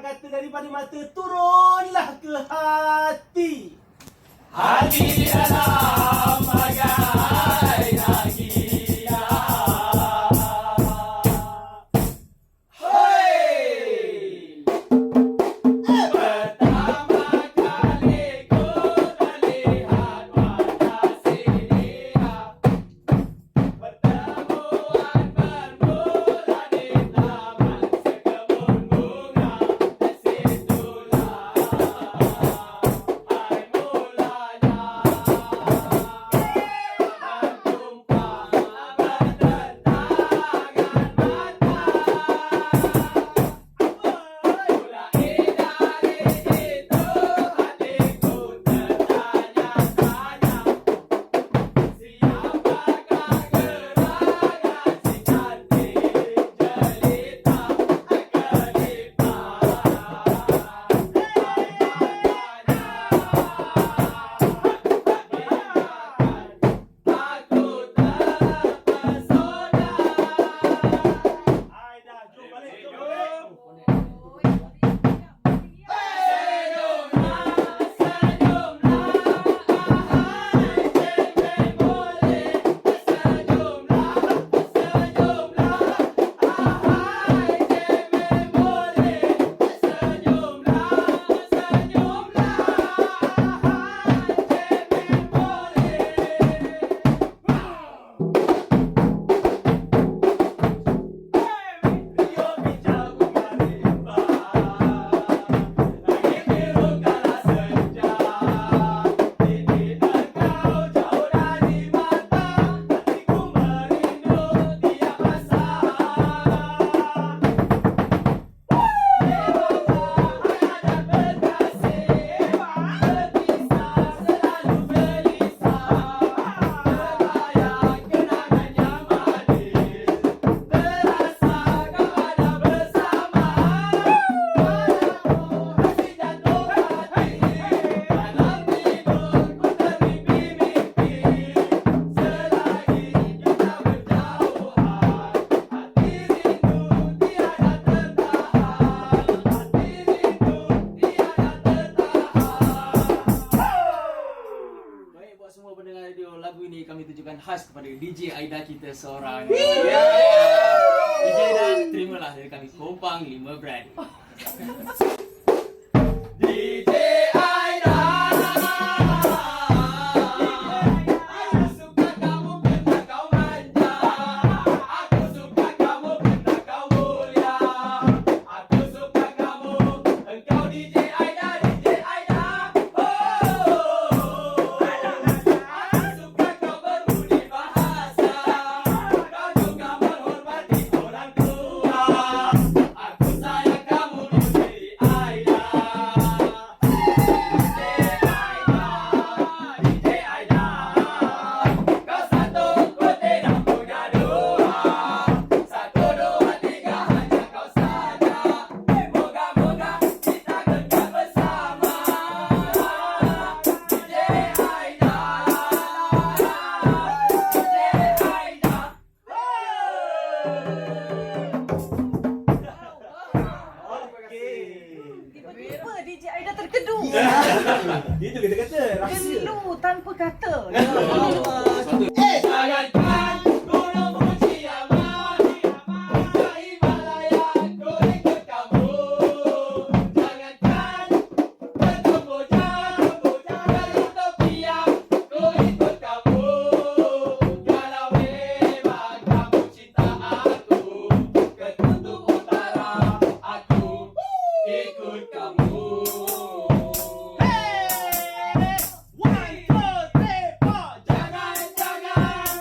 kata daripada mata turunlah ke hati. Hati dalam bagai lagi. Semua pendengar radio, lagu ini kami tujukan khas kepada DJ Aida kita seorang. DJ Aida, terimalah dari kami Kopang 5 Brand. DJ Aida. Tiba-tiba DJ Aida terkedu. Itu kita kata rahsia. Gelu tanpa kata. Jangankan gunung Fuji Yamani, puncak Himalaya, ku ikut kamu. Jangankan Kamboja dari Tokyo, ku ikut kamu. Kalau memang kamu cinta aku, ke kutub utara aku ikut kamu. Jangan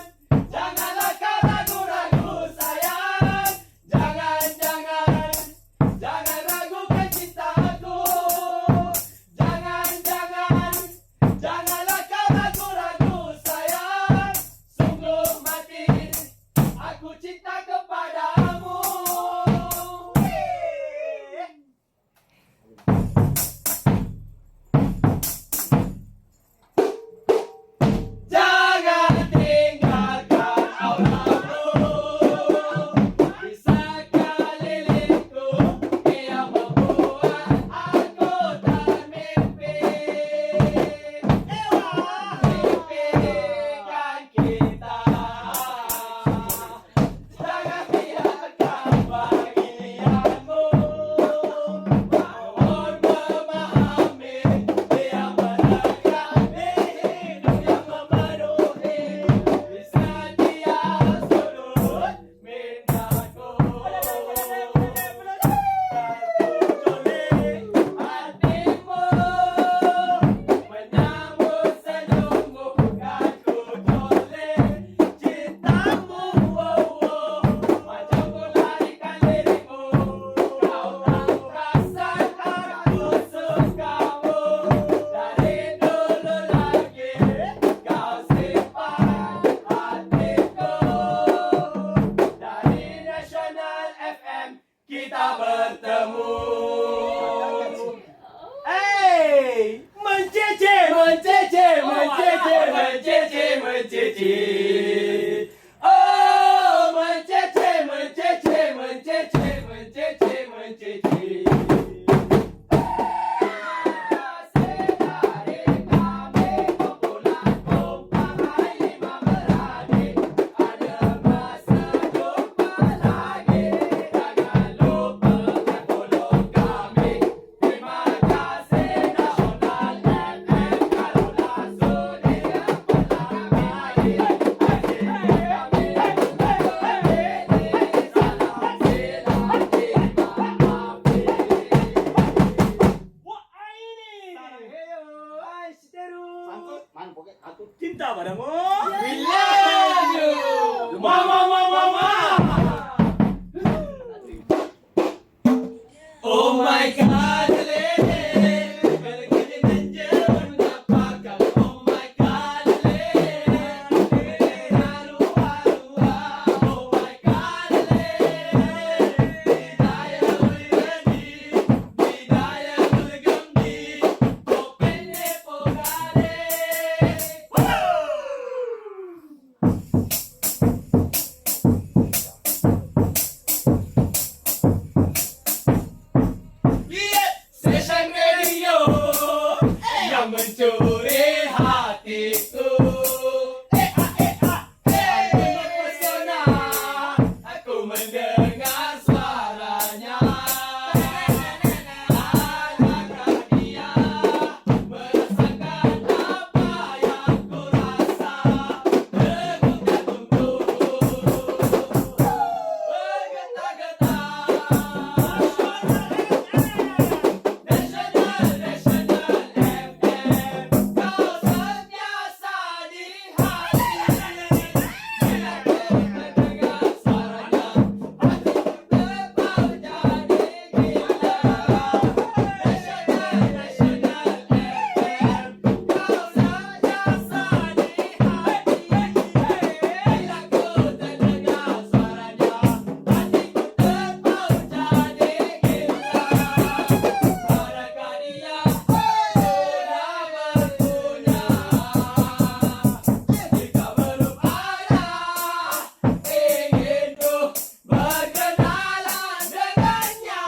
mendengar suaranya. Adakah dia merasakan apa yang ku rasa? Degup jantung bergetar-getar. Nasional FM, kau sentiasa di hati. Bila ku mendengar suaranya, hatiku terbang jadi gila. Nasional FM, kau sentiasa di hati. Bila ku mendengar suaranya, hatiku terbang jadi gila. Adakah dia sudah berpunya? Jika belum ada, ingin ku berkenalan dengannya.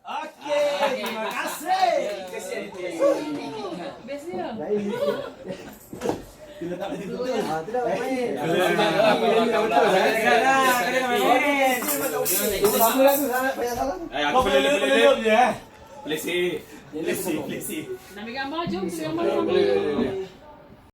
Okey, terima kasih. Bestnya. Kita tak boleh betul. Tidak main. Lagu sangat banyak salah. Kau boleh je. Play safe. Let's see. Nak ambil gambar, jom. Kita gambar.